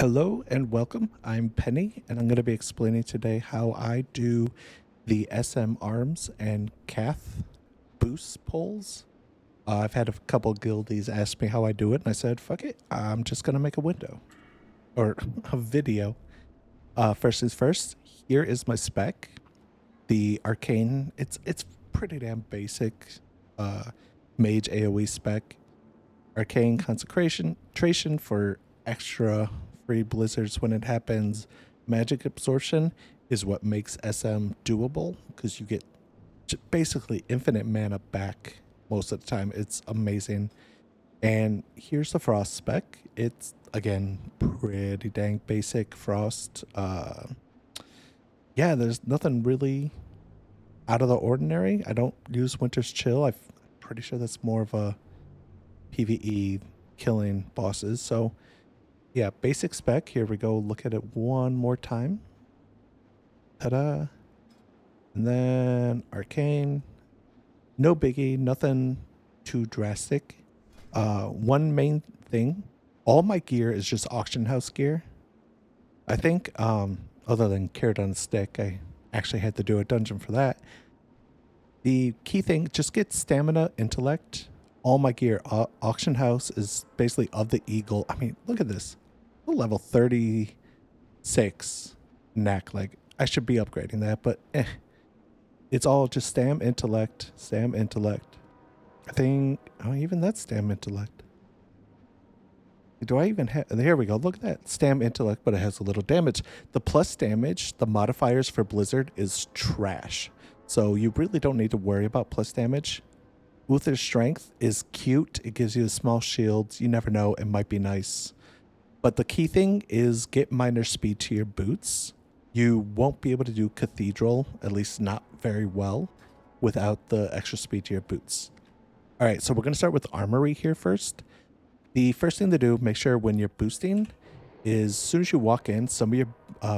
Hello and welcome. I'm Penny, and I'm going to be explaining today how I do the SM arms and Cath boost pulls. I've had a couple guildies ask me how I do it, and I said, fuck it, I'm just going to make a window or a video. First is first, here is my spec. The arcane, it's pretty damn basic mage AoE spec. Arcane concentration for extra free blizzards when it happens. Magic absorption is what makes SM doable because you get basically infinite mana back most of the time. It's amazing. And here's the frost spec. It's again pretty dang basic frost. Yeah, there's nothing really out of the ordinary. I don't use Winter's Chill. I'm pretty sure that's more of a PvE killing bosses. So yeah, basic spec. Here we go. Look at it one more time. Ta-da. And then arcane. No biggie, nothing too drastic. One main thing, all my gear is just auction house gear. I think other than carrot on a stick, I actually had to do a dungeon for that. The key thing, just get stamina, intellect. All my gear, auction house is basically of the eagle. I mean, look at this. Level 36 knack. Like, I should be upgrading that, but it's all just stam intellect. I think, oh, even that's stam intellect. Do I even have, here we go. Look at that. Stam intellect, but it has a little damage. The plus damage, the modifiers for Blizzard is trash. So you really don't need to worry about plus damage. Uther's strength is cute. It gives you a small shield. You never know. It might be nice. But the key thing is get minor speed to your boots. You won't be able to do cathedral, at least not very well, without the extra speed to your boots. All right, so we're going to start with armory here first. The first thing to do, make sure when you're boosting, is as soon as you walk in, some of your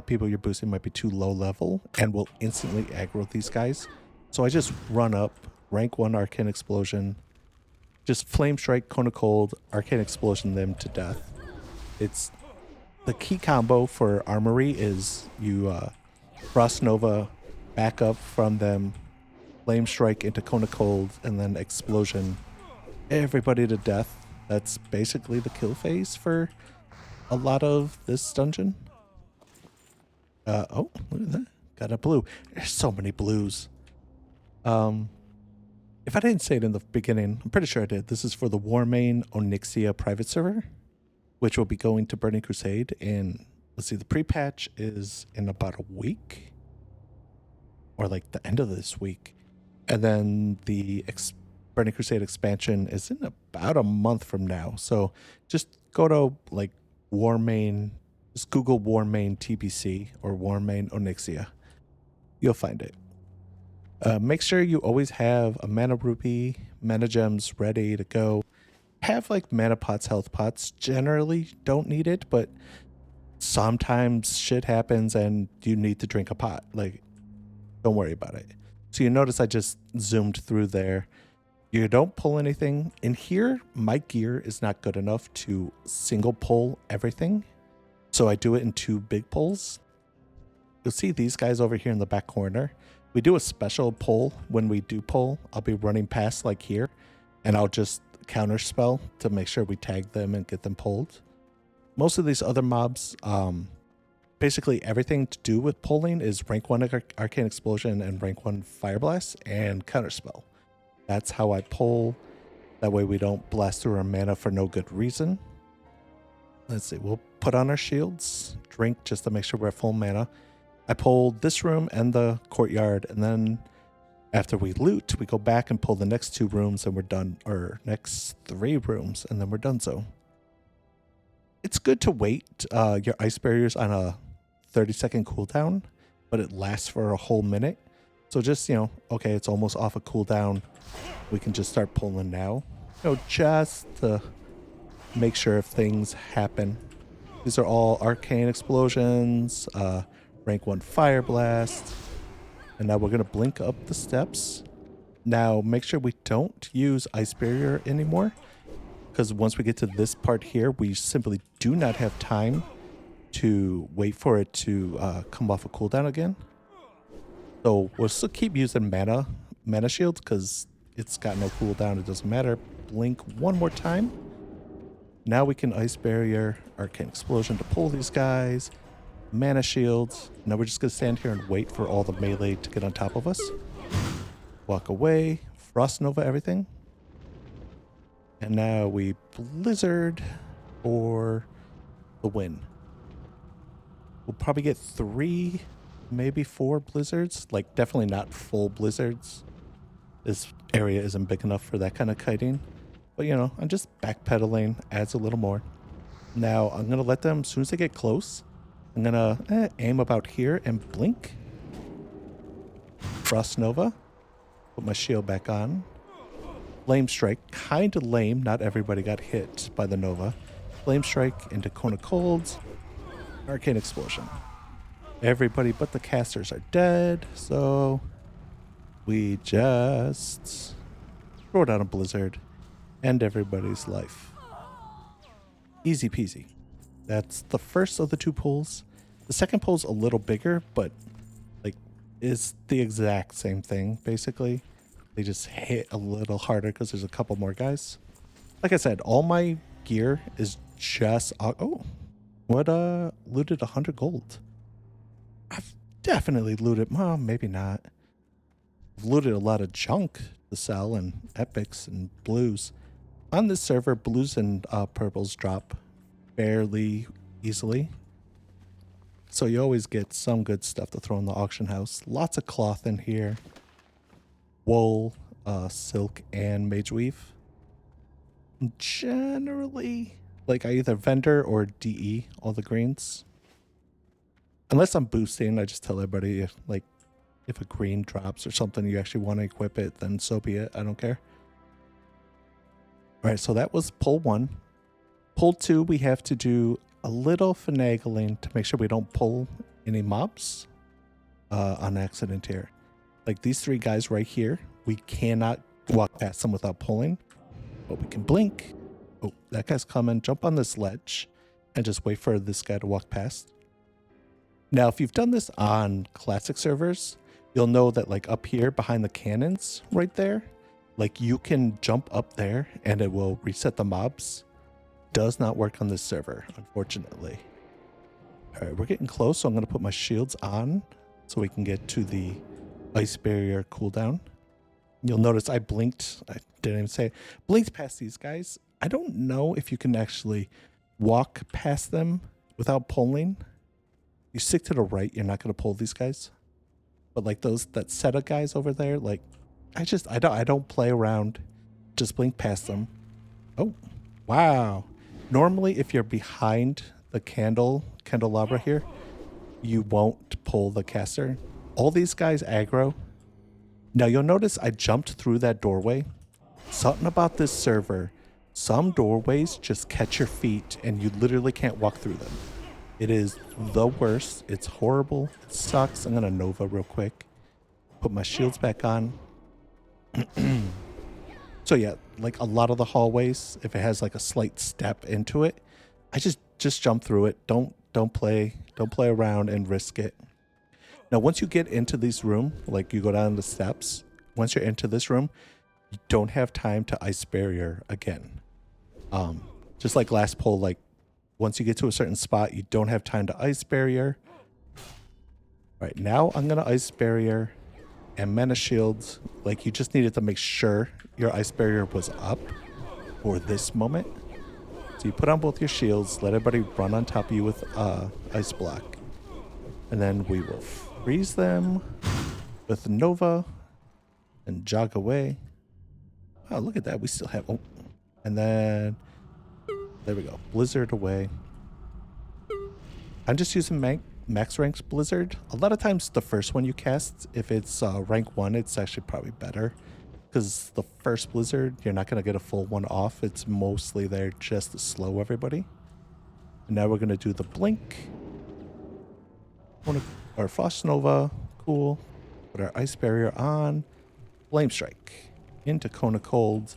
people you're boosting might be too low level and will instantly aggro these guys. So I just run up, rank 1 Arcane Explosion, just Flame Strike, Cone of Cold, Arcane Explosion them to death. It's the key combo for armory is you Frost Nova, back up from them, Flame Strike into Cone of Cold, and then Explosion everybody to death. That's basically the kill phase for a lot of this dungeon. Oh, look at that. Got a blue. There's so many blues. If I didn't say it in the beginning, I'm pretty sure I did. This is for the Warmane Onyixa private server, which will be going to Burning Crusade in, let's see, the pre-patch is in about a week, or like the end of this week. And then the Burning Crusade expansion is in about a month from now. So just go to like Warmane, just Google Warmane TBC or Warmane Onyixa. You'll find it. Make sure you always have a mana rupee, mana gems ready to go. Have like mana pots, health pots. Generally don't need it, but sometimes shit happens and you need to drink a pot. Like, don't worry about it. So you notice I just zoomed through there. You don't pull anything. In here, my gear is not good enough to single pull everything. So I do it in 2 big pulls. You'll see these guys over here in the back corner. We do a special pull. When we do pull, I'll be running past like here, and I'll just counter spell to make sure we tag them and get them pulled. Most of these other mobs, basically everything to do with pulling is rank 1 Arcane Explosion and rank 1 Fire Blast and counter spell. That's how I pull. That way we don't blast through our mana for no good reason. Let's see, we'll put on our shields, drink just to make sure we're at full mana. I pulled this room and the courtyard, and then after we loot, we go back and pull the next 2 rooms and we're done, or next 3 rooms, and then we're done. So it's good to wait your ice barriers on a 30-second cooldown, but it lasts for a whole minute. So just, you know, okay, it's almost off a cooldown. We can just start pulling now. You know, just to make sure if things happen. These are all Arcane Explosions, rank 1 Fire Blast. And now we're going to blink up the steps. Now make sure we don't use Ice Barrier anymore, because once we get to this part here, we simply do not have time to wait for it to come off a cooldown again. So we'll still keep using mana shields because it's got no cooldown. It doesn't matter. Blink one more time. Now we can Ice Barrier, Arcane Explosion to pull these guys. Mana shields. Now we're just going to stand here and wait for all the melee to get on top of us. Walk away. Frost Nova everything. And now we Blizzard for the win. We'll probably get 3, maybe 4 blizzards. Like, definitely not full blizzards. This area isn't big enough for that kind of kiting. But, you know, I'm just backpedaling. Adds a little more. Now, I'm going to let them, as soon as they get close, I'm going to aim about here and blink. Frost Nova. Put my shield back on. Flame Strike. Kind of lame. Not everybody got hit by the Nova. Flame Strike into Cone of Colds. Arcane Explosion. Everybody but the casters are dead, so we just throw down a blizzard, end everybody's life. Easy peasy. That's the first of the 2 pulls. The second pull's a little bigger, but like is the exact same thing basically. They just hit a little harder because there's a couple more guys. Like I said, all my gear is just looted 100 gold. I've definitely looted, well, maybe not. I've looted a lot of junk to sell and epics and blues. On this server, blues and purples drop fairly easily. So you always get some good stuff to throw in the auction house. Lots of cloth in here. Wool, silk, and mage weave. Generally, like I either vendor or DE all the greens. Unless I'm boosting, I just tell everybody if a green drops or something, you actually want to equip it, then so be it. I don't care. All right, so that was pull 1. Pull 2, we have to do a little finagling to make sure we don't pull any mobs on accident here. Like these 3 guys right here, we cannot walk past them without pulling, but we can blink. Oh, that guy's coming. Jump on this ledge and just wait for this guy to walk past. Now, if you've done this on classic servers, you'll know that like up here behind the cannons right there, like you can jump up there and it will reset the mobs. Does not work on this server, unfortunately. All right, we're getting close, so I'm going to put my shields on so we can get to the ice barrier cooldown. You'll notice I blinked. I didn't even say it. Blinked past these guys. I don't know if you can actually walk past them without pulling. You stick to the right, you're not going to pull these guys. But like that set of guys over there, like I don't play around. Just blink past them. Oh, wow. Normally, if you're behind the candelabra here, you won't pull the caster. All these guys aggro. Now you'll notice I jumped through that doorway. Something about this server. Some doorways just catch your feet and you literally can't walk through them. It is the worst. It's horrible. It sucks. I'm going to Nova real quick. Put my shields back on. So yeah, like a lot of the hallways, if it has like a slight step into it, I just jump through it. Don't play around and risk it. Now, once you get into this room, like you go down the steps, once you're into this room, you don't have time to ice barrier again. Just like last poll, like once you get to a certain spot, you don't have time to ice barrier. All right, now I'm gonna ice barrier and mana shields. Like you just needed to make sure your ice barrier was up for this moment. So you put on both your shields, let everybody run on top of you with ice block. And then we will freeze them with Nova and jog away. Oh, look at that. We still have... Oh. And then... There we go. Blizzard away. I'm just using max ranks Blizzard. A lot of times the first one you cast, if it's rank 1, it's actually probably better. Because the first Blizzard, you're not going to get a full one off. It's mostly there just to slow everybody. And now we're going to do the blink. Our Frost Nova. Cool. Put our Ice Barrier on. Flame Strike. Into Cone of Cold.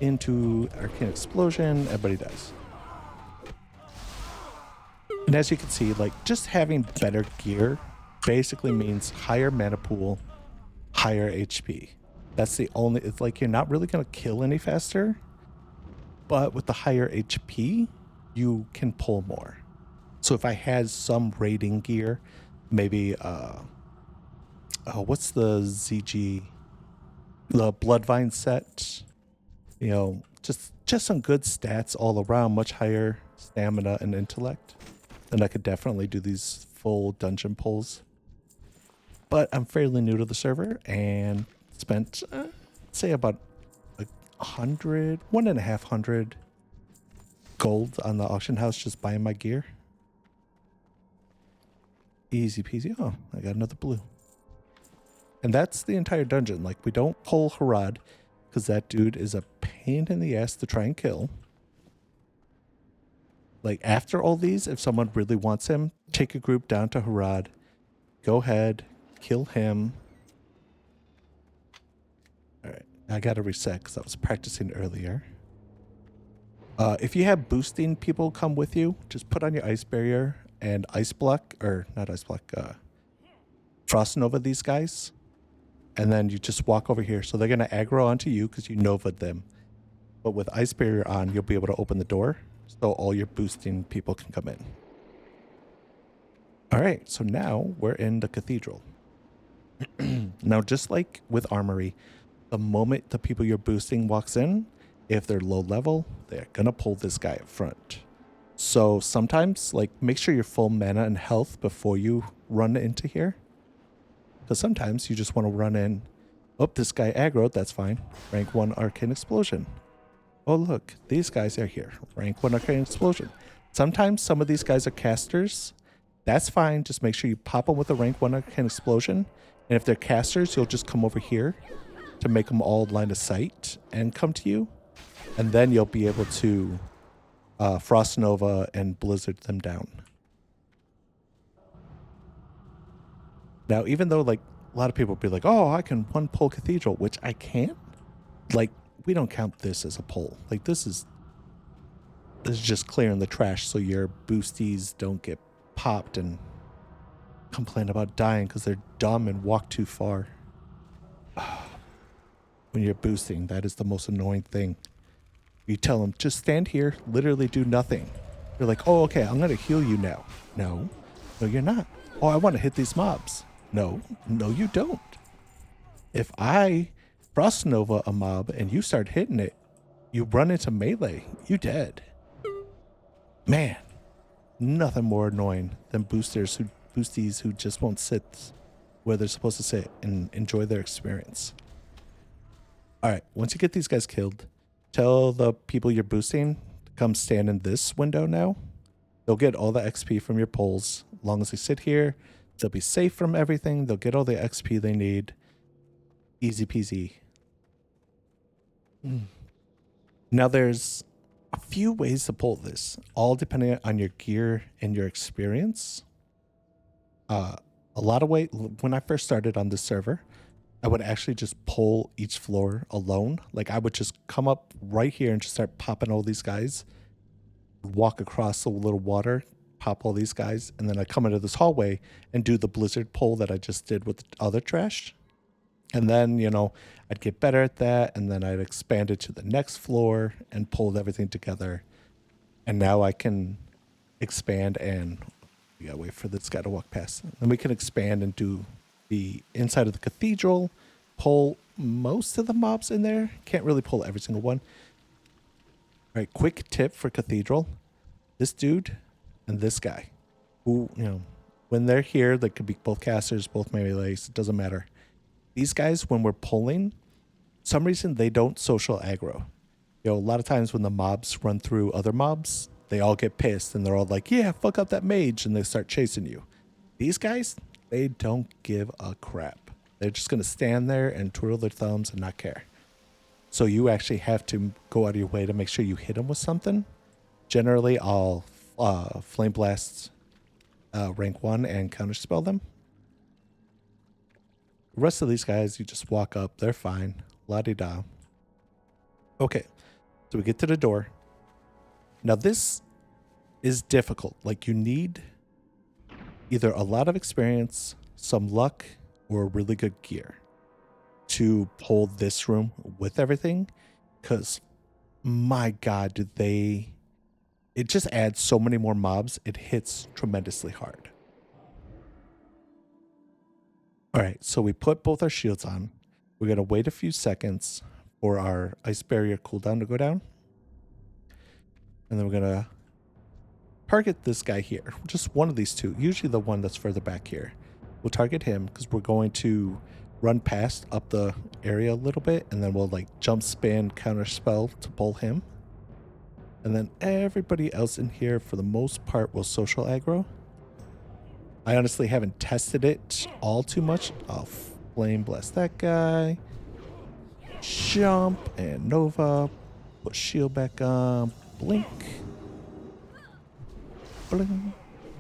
Into Arcane Explosion. Everybody dies. And as you can see, like just having better gear basically means higher mana pool, higher HP. That's the only, it's like you're not really going to kill any faster, but with the higher HP, you can pull more. So if I had some raiding gear, maybe, what's the ZG, the Bloodvine set, you know, just some good stats all around, much higher stamina and intellect, then I could definitely do these full dungeon pulls. But I'm fairly new to the server and spent, say about 1,500 gold on the auction house just buying my gear. Easy peasy. Oh, I got another blue. And that's the entire dungeon. Like, we don't pull Harad because that dude is a pain in the ass to try and kill. Like, after all these, if someone really wants him, take a group down to Harad. Go ahead, kill him. All right, I got to reset because I was practicing earlier. If you have boosting people come with you, just put on your ice barrier and ice block, or not ice block, frost nova these guys. And then you just walk over here. So they're going to aggro onto you because you nova'd them. But with ice barrier on, you'll be able to open the door so all your boosting people can come in. All right, so now we're in the cathedral. Now, just like with armory, the moment the people you're boosting walks in, if they're low level, they're going to pull this guy up front. So sometimes, like, make sure you're full mana and health before you run into here. Because sometimes you just want to run in. Oh, this guy aggroed, that's fine. Rank 1 Arcane Explosion. Oh, look, these guys are here. Rank 1 Arcane Explosion. Sometimes some of these guys are casters. That's fine. Just make sure you pop them with a rank 1 Arcane Explosion. And if they're casters, you'll just come over here to make them all line of sight and come to you. And then you'll be able to Frost Nova and Blizzard them down. Now, even though, like, a lot of people will be like, oh, I can one pull Cathedral, which I can't. Like, we don't count this as a pull. Like, this is just clearing the trash so your boosties don't get popped and complain about dying because they're dumb and walk too far. When you're boosting, that is the most annoying thing. You tell them, just stand here, literally do nothing. You're like, oh, okay, I'm going to heal you now. No, you're not. Oh, I want to hit these mobs. No, you don't. If I Frost Nova a mob and you start hitting it, you run into melee, you dead. Man, nothing more annoying than boosties who just won't sit where they're supposed to sit and enjoy their experience. All right, once you get these guys killed, tell the people you're boosting to come stand in this window now. They'll get all the XP from your pulls. As long as they sit here, they'll be safe from everything. They'll get all the XP they need. Easy peasy. Now there's a few ways to pull this, all depending on your gear and your experience. A lot of ways, when I first started on this server, I would actually just pull each floor alone. Like, I would just come up right here and just start popping all these guys, walk across a little water, pop all these guys, and then I come into this hallway and do the blizzard pull that I just did with the other trash. And then, you know, I'd get better at that, and then I'd expand it to the next floor and pull everything together. And now I can expand and we gotta wait for this guy to walk past. Then we can expand and do the inside of the cathedral, pull most of the mobs in there. Can't really pull every single one. All right, quick tip for cathedral. This dude and this guy, who, you know, when they're here, they could be both casters, both melees, it doesn't matter. These guys, when we're pulling, some reason they don't social aggro. You know, a lot of times when the mobs run through other mobs, they all get pissed and they're all like, yeah, fuck up that mage, and they start chasing you. These guys, they don't give a crap. They're just going to stand there and twirl their thumbs and not care. So you actually have to go out of your way to make sure you hit them with something. Generally, I'll Flame Blast rank 1 and counterspell them. The rest of these guys, you just walk up. They're fine. La-di-da. Okay, so we get to the door. Now this is difficult. Like, you need either a lot of experience, some luck, or really good gear to pull this room with everything. Because, my God, it just adds so many more mobs. It hits tremendously hard. All right, so we put both our shields on. We're going to wait a few seconds for our ice barrier cooldown to go down. And then we're going to target this guy here. Just one of these two, usually the one that's further back here. We'll target him because we're going to run past up the area a little bit, and then we'll like jump spin, counter spell to pull him. And then everybody else in here, for the most part, will social aggro. I honestly haven't tested it all too much. I'll flame blast that guy. Jump and Nova. Put shield back on. Blink. Blink.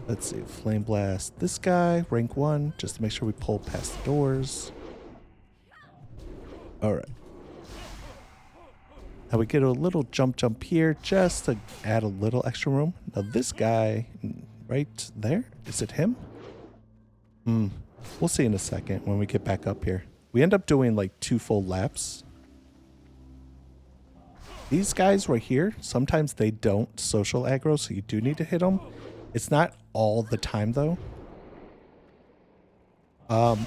Let's see. Flame blast this guy. Rank 1. Just to make sure we pull past the doors. Alright. Now we get a little jump here just to add a little extra room. Now this guy right there. Is it him? We'll see in a second when we get back up here. We end up doing like 2 full laps. These guys right here, sometimes they don't social aggro, so you do need to hit them. It's not all the time though. A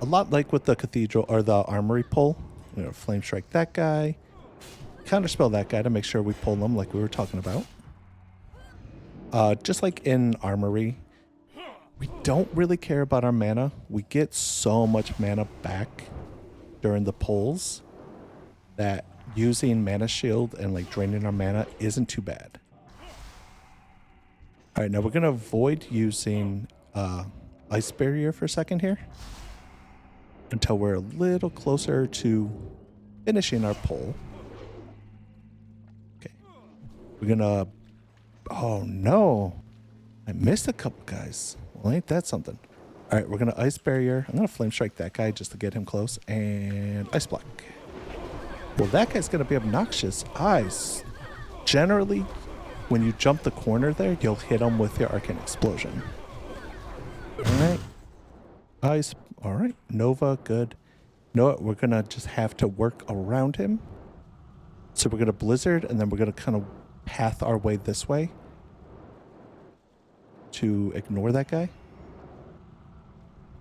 lot like with the cathedral or the armory pull. You know, flame strike that guy. Counterspell that guy to make sure we pull them like we were talking about. Just like in armory, we don't really care about our mana. We get so much mana back during the pulls that using mana shield and like draining our mana isn't too bad. All right, now we're gonna avoid using ice barrier for a second here until we're a little closer to finishing our pull. Okay, we're gonna. Oh no, I missed a couple guys. Well, ain't that something? All right, we're gonna ice barrier. I'm gonna flame strike that guy just to get him close, and ice block. Well, that guy's gonna be obnoxious. Ice. Generally, when you jump the corner there, you'll hit him with your arcane explosion. All right, ice. All right, Nova, good. No, we're gonna just have to work around him. So we're gonna blizzard, and then we're gonna kind of path our way this way to ignore that guy.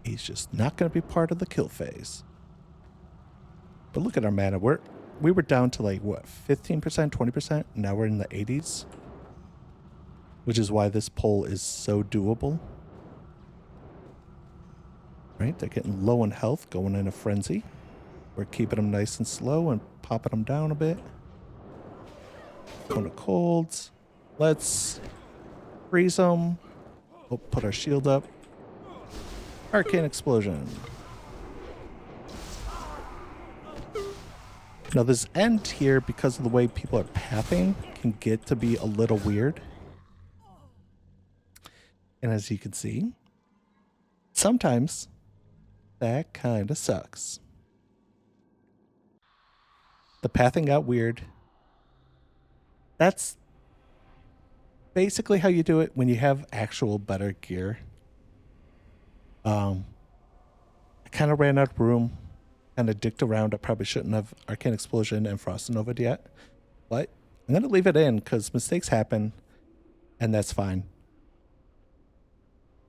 He's just not going to be part of the kill phase. But look at our mana. We were down to like what, 15%, 20%? Now we're in the 80s, which is why this pull is so doable. Right? They're getting low in health, going in a frenzy. We're keeping them nice and slow and popping them down a bit. Going to colds. Let's freeze them. We'll put our shield up. Arcane explosion. Now this end here, because of the way people are pathing, can get to be a little weird. And as you can see, sometimes that kind of sucks. The pathing got weird. That's basically how you do it when you have actual better gear. I kind of ran out of room, kind of dicked around. I probably shouldn't have Arcane Explosion and Frost Nova yet, but I'm going to leave it in because mistakes happen, and that's fine.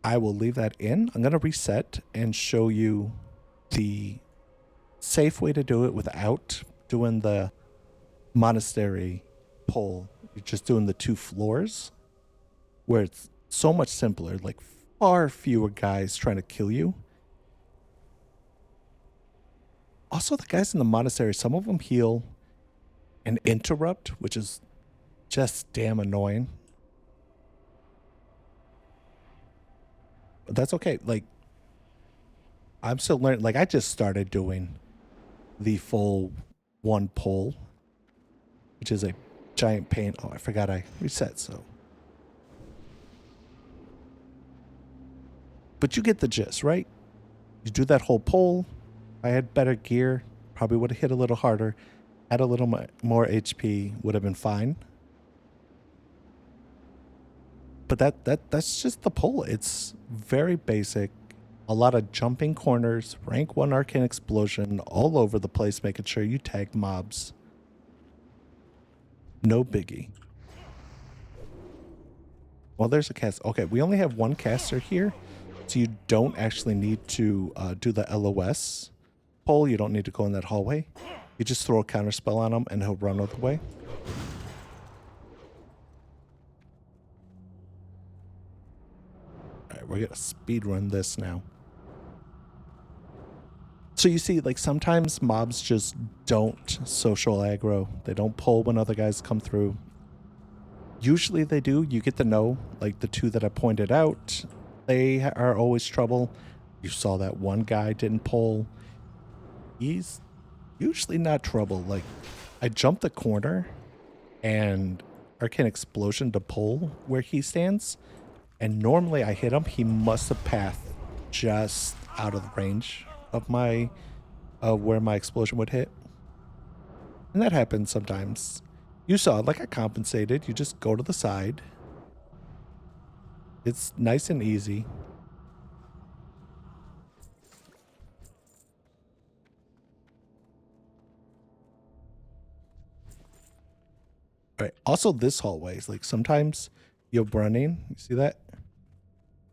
I will leave that in. I'm going to reset and show you the safe way to do it without doing the monastery pull. You're just doing the 2 floors where it's so much simpler, like far fewer guys trying to kill you. Also, the guys in the monastery, some of them heal and interrupt, which is just damn annoying. But that's okay. Like, I'm still learning. Like, I just started doing the full 1 pull, which is a giant pain. Oh, I forgot I reset, so. But you get the gist, right? You do that whole pull. If I had better gear, probably would have hit a little harder, had a little more HP, would have been fine. But that's just the pull. It's very basic. A lot of jumping corners, rank 1 arcane explosion all over the place, making sure you tag mobs. No biggie. Well, there's a cast. Okay, we only have one caster here, so you don't actually need to do the LOS pull. You don't need to go in that hallway. You just throw a counter spell on him and he'll run out of the way. Alright, we're gonna speed run this now. So you see, like, sometimes mobs just don't social aggro. They don't pull when other guys come through. Usually they do. You get to know, like the two that I pointed out, they are always trouble. You saw that one guy didn't pull. He's usually not trouble. Like, I jumped the corner and arcane explosion to pull where he stands, and normally I hit him. He must have pathed just out of the range of my where my explosion would hit, and that happens sometimes. You saw, like, I compensated. You just go to the side. It's nice and easy. All right. Also, this hallway is like sometimes you're running. You see that?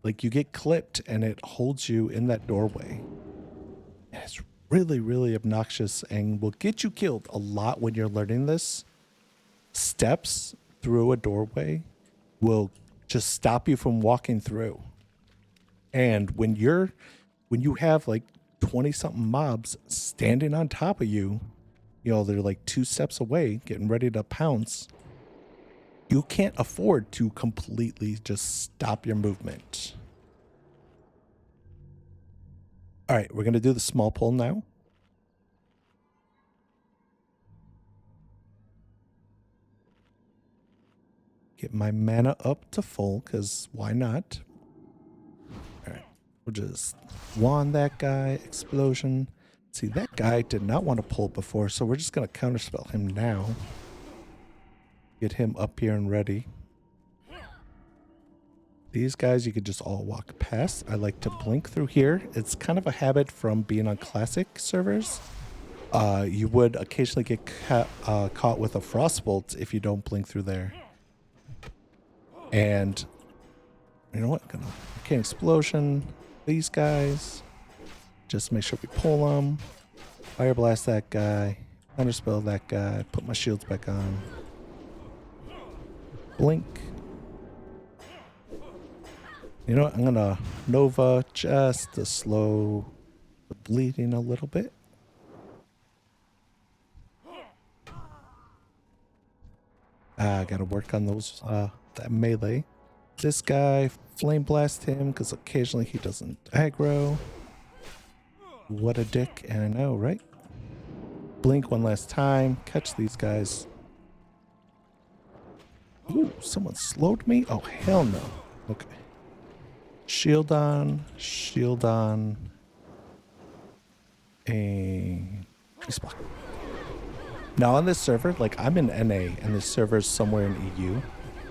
Like, you get clipped and it holds you in that doorway. And it's really, really obnoxious and will get you killed a lot when you're learning this. Steps through a doorway will just stop you from walking through. And when you have like 20 something mobs standing on top of you, you know, they're like 2 steps away getting ready to pounce, you can't afford to completely just stop your movement. All right, we're going to do the small pull now. Get my mana up to full, because why not? All right, we'll just wand that guy, explosion. See, that guy did not want to pull before, so we're just going to counterspell him now. Get him up here and ready. These guys you could just all walk past. I like to blink through here. It's kind of a habit from being on classic servers. You would occasionally get caught with a frostbolt if you don't blink through there. And you know what? Gonna arcane explosion these guys. Just make sure we pull them. Fire blast that guy. Counterspell that guy. Put my shields back on. Blink. You know what? I'm gonna Nova just to slow the bleeding a little bit. I gotta work on those that melee. This guy, flame blast him because occasionally he doesn't aggro. What a dick, and I know, right? Blink one last time. Catch these guys. Ooh, someone slowed me? Oh, hell no. Okay. Shield on. Shield on. And respawn. Now on this server, like, I'm in NA and this server is somewhere in EU.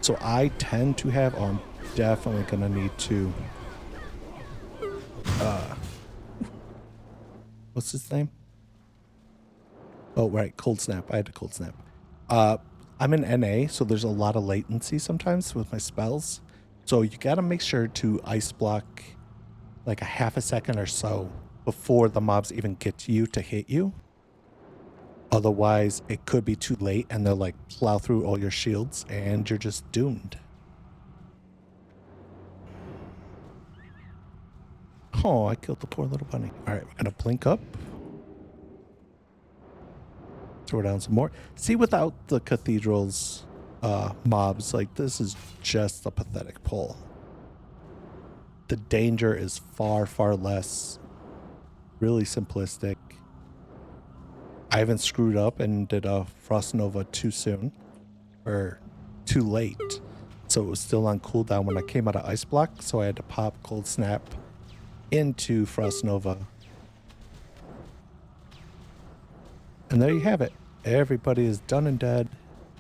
So I tend to have, oh, I'm definitely going to need to, what's his name? Oh, right, cold snap. I had a cold snap. I'm in NA, so there's a lot of latency sometimes with my spells. So you got to make sure to ice block like a half a second or so before the mobs even get to you to hit you. Otherwise, it could be too late and they'll like plow through all your shields and you're just doomed. Oh, I killed the poor little bunny. All right, we're going to blink up. Throw down some more. See, without the cathedral's mobs, like, this is just a pathetic pull. The danger is far, far less. Really simplistic. I haven't screwed up and did a Frost Nova too soon. Or too late. So it was still on cooldown when I came out of Ice Block, so I had to pop Cold Snap into Frost Nova. And there you have it. Everybody is done and dead.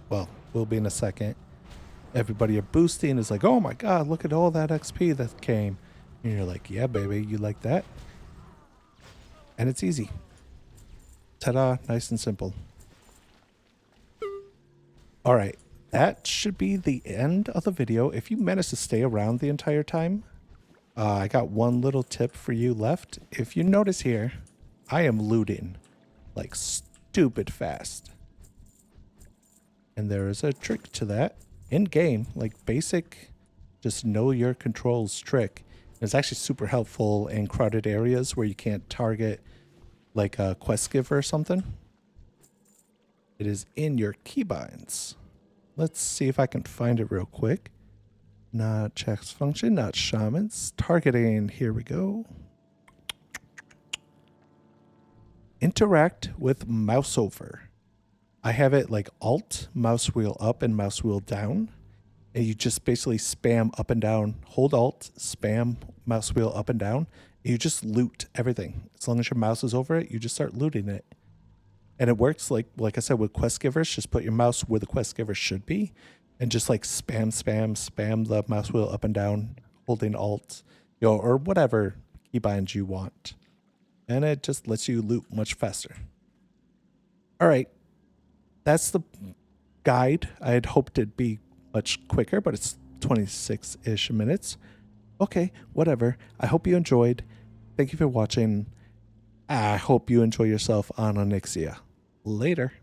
Well, will be in a second. everybody are boosting is like, oh my god, look at all that XP that came. And you're like, yeah, baby, you like that? And it's easy. Ta-da, nice and simple. All right, that should be the end of the video. If you managed to stay around the entire time, I got one little tip for you left. If you notice here, I am looting like stupid fast. And there is a trick to that. In game, like basic, just know your controls trick. It's actually super helpful in crowded areas where you can't target like a quest giver or something. It is in your keybinds. Let's see if I can find it real quick. Not checks function, not shamans. Targeting, here we go. Interact with mouse over. I have it like Alt, mouse wheel up and mouse wheel down. And you just basically spam up and down, hold Alt, spam mouse wheel up and down. And you just loot everything. As long as your mouse is over it, you just start looting it. And it works like I said with quest givers, just put your mouse where the quest giver should be. And just like spam the mouse wheel up and down, holding Alt, or whatever keybinds you want. And it just lets you loot much faster. All right. That's the guide. I had hoped it'd be much quicker, but it's 26-ish minutes. Okay, whatever. I hope you enjoyed. Thank you for watching. I hope you enjoy yourself on Onyixa. Later.